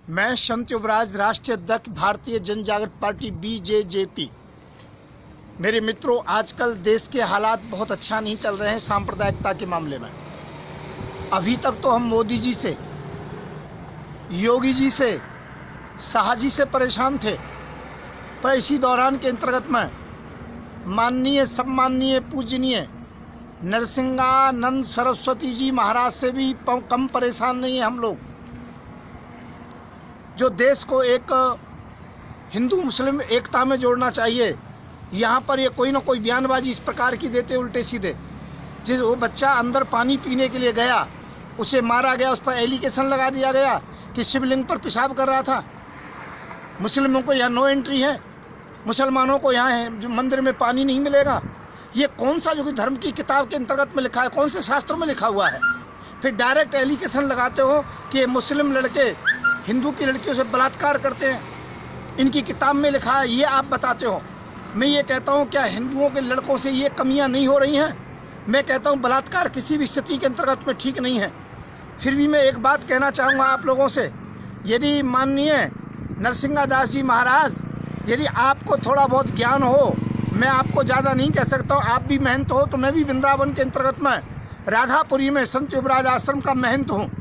मैं संत युवराज, राष्ट्रीय अध्यक्ष भारतीय जन जागृत पार्टी BJJP। मेरे मित्रों, आजकल देश के हालात बहुत अच्छा नहीं चल रहे हैं सांप्रदायिकता के मामले में। अभी तक तो हम मोदी जी से, योगी जी से, शाह जी से परेशान थे, पर इसी दौरान के अंतर्गत में माननीय, सम्माननीय, पूजनीय नरसिंहानंद सरस्वती जी महाराज से भी कम परेशान नहीं है हम लोग। जो देश को एक हिंदू मुस्लिम एकता में जोड़ना चाहिए, यहाँ पर ये कोई ना कोई बयानबाजी इस प्रकार की देते उल्टे सीधे। जिस वो बच्चा अंदर पानी पीने के लिए गया, उसे मारा गया, उस पर एलिगेशन लगा दिया गया कि शिवलिंग पर पेशाब कर रहा था। मुस्लिमों को यहाँ नो एंट्री है, मुसलमानों को यहाँ है जो मंदिर में पानी नहीं मिलेगा। ये कौन सा जो कि धर्म की किताब के अंतर्गत में लिखा है, कौन से शास्त्रों में लिखा हुआ है? फिर डायरेक्ट एलिगेशन लगाते हो कि मुस्लिम लड़के हिंदू की लड़कियों से बलात्कार करते हैं, इनकी किताब में लिखा है, ये आप बताते हो। मैं ये कहता हूँ, क्या हिंदुओं के लड़कों से ये कमियाँ नहीं हो रही हैं? मैं कहता हूँ बलात्कार किसी भी स्थिति के अंतर्गत में ठीक नहीं है। फिर भी मैं एक बात कहना चाहूँगा आप लोगों से, यदि माननीय नरसिंहादास जी महाराज, यदि आपको थोड़ा बहुत ज्ञान हो, मैं आपको ज़्यादा नहीं कह सकता हूँ, आप भी महंत हो, तो मैं भी वृंदावन के अंतर्गत में राधापुरी में संत युवराज आश्रम का महंत हूँ।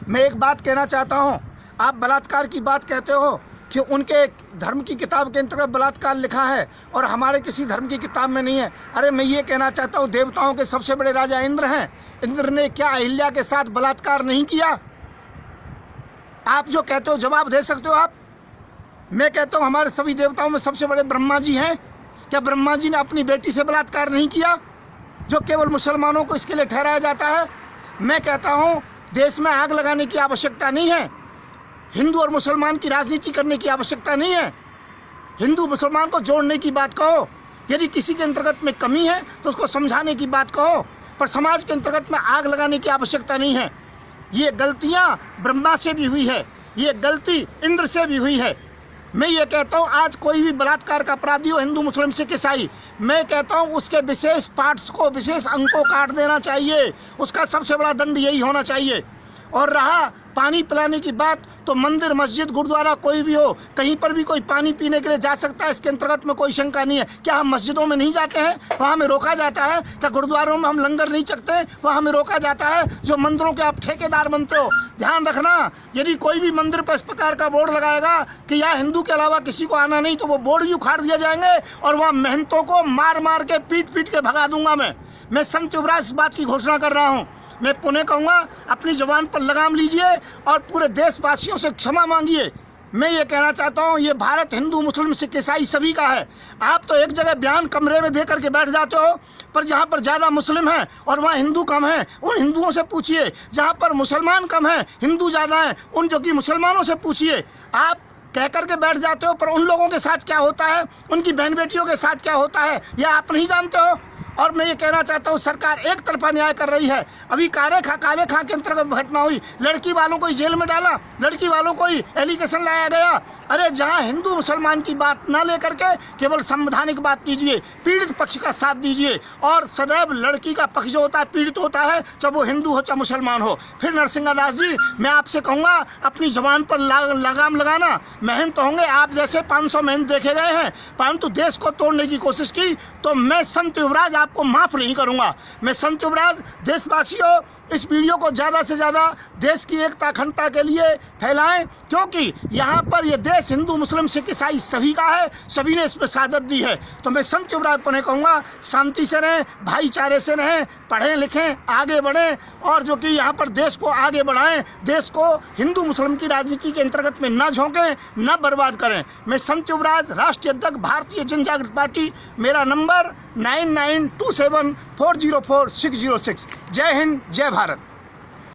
मैं एक बात कहना चाहता हूँ, आप बलात्कार की बात कहते हो कि उनके धर्म की किताब के अंतर्गत बलात्कार लिखा है और हमारे किसी धर्म की किताब में नहीं है। अरे मैं ये कहना चाहता हूँ, देवताओं के सबसे बड़े राजा इंद्र हैं, इंद्र ने क्या अहिल्या के साथ बलात्कार नहीं किया? आप जो कहते हो जवाब दे सकते हो आप। मैं कहता हूँ हमारे सभी देवताओं में सबसे बड़े ब्रह्मा जी हैं, क्या ब्रह्मा जी ने अपनी बेटी से बलात्कार नहीं किया, जो केवल मुसलमानों को इसके लिए ठहराया जाता है? मैं कहता हूँ देश में आग लगाने की आवश्यकता नहीं है, हिंदू और मुसलमान की राजनीति करने की आवश्यकता नहीं है, हिंदू मुसलमान को जोड़ने की बात कहो। यदि किसी के अंतर्गत में कमी है तो उसको समझाने की बात कहो, पर समाज के अंतर्गत में आग लगाने की आवश्यकता नहीं है। ये गलतियाँ ब्रह्मा से भी हुई है, ये गलती इंद्र से भी हुई है। मैं ये कहता हूँ आज कोई भी बलात्कार का अपराधी हो, हिंदू मुस्लिम सिख ईसाई, मैं कहता हूँ उसके विशेष पार्ट्स को, विशेष अंग को काट देना चाहिए, उसका सबसे बड़ा दंड यही होना चाहिए। और रहा पानी पिलाने की बात, तो मंदिर, मस्जिद, गुरुद्वारा कोई भी हो, कहीं पर भी कोई पानी पीने के लिए जा सकता है, इसके अंतर्गत में कोई शंका नहीं है। क्या हम मस्जिदों में नहीं जाते हैं, वहाँ हमें रोका जाता है? क्या गुरुद्वारों में हम लंगर नहीं चखते, वहाँ हमें रोका जाता है? जो मंदिरों के आप ठेकेदार बनते हो, ध्यान रखना, यदि कोई भी मंदिर पर इस प्रकार का बोर्ड लगाएगा कि यहाँ हिंदू के अलावा किसी को आना नहीं, तो वो बोर्ड भी उखाड़ दिए जाएंगे और वहाँ महंतों को मार मार के, पीट पीट के भगा दूंगा। मैं संत युवराज इस बात की घोषणा कर रहा हूँ। मैं पुनः कहूँगा, अपनी जुबान पर लगाम लीजिए और पूरे देशवासियों से क्षमा मांगिए। मैं ये कहना चाहता हूँ, ये भारत हिंदू मुस्लिम सिख ईसाई सभी का है। आप तो एक जगह बयान कमरे में दे करके बैठ जाते हो, पर जहाँ पर ज़्यादा मुस्लिम हैं और वहाँ हिंदू कम हैं, उन हिंदुओं से पूछिए। जहाँ पर मुसलमान कम हैं, हिंदू ज़्यादा हैं, उन जो कि मुसलमानों से पूछिए। आप कह करके बैठ जाते हो, पर उन लोगों के साथ क्या होता है, उनकी बहन बेटियों के साथ क्या होता है, यह आप नहीं जानते हो। और मैं ये कहना चाहता हूँ, सरकार एक तरफा न्याय कर रही है। अभी काले खां के अंतर्गत घटना हुई, लड़की वालों को जेल में डाला, लड़की वालों को एलिगेशन लाया गया। अरे जहाँ हिंदू मुसलमान की बात ना लेकर के केवल संवैधानिक बात कीजिए, पीड़ित पक्ष का साथ दीजिए, और सदैव लड़की का पक्ष जो होता है पीड़ित होता है, चाहे वो हिंदू हो चाहे मुसलमान हो। फिर नरसिंहादास जी, मैं आपसे कहूँगा, अपनी जबान पर लगाम लगाना। महंत होंगे, आप जैसे 500 महंत देखे गए हैं, परंतु देश को तोड़ने की कोशिश की तो मैं संत युवराज आपको माफ नहीं करूंगा। मैं संत युवराज, देशवासियों, इस वीडियो को ज़्यादा से ज़्यादा देश की एकता अखंडता के लिए फैलाएं, क्योंकि यहाँ पर ये देश हिंदू मुस्लिम सिख ईसाई सभी का है, सभी ने इसमें शहादत दी है। तो मैं संत युवराज पुनः कहूँगा, शांति से रहें, भाईचारे से रहें, पढ़ें लिखें, आगे बढ़ें, और जो कि यहाँ पर देश को आगे बढ़ाएं, देश को हिंदू मुस्लिम की राजनीति के अंतर्गत में न झोंकें, न बर्बाद करें। मैं संत युवराज, राष्ट्रीय अध्यक्ष भारतीय जन जागृत पार्टी, मेरा नंबर 9927404606। जय हिंद, जय भारत।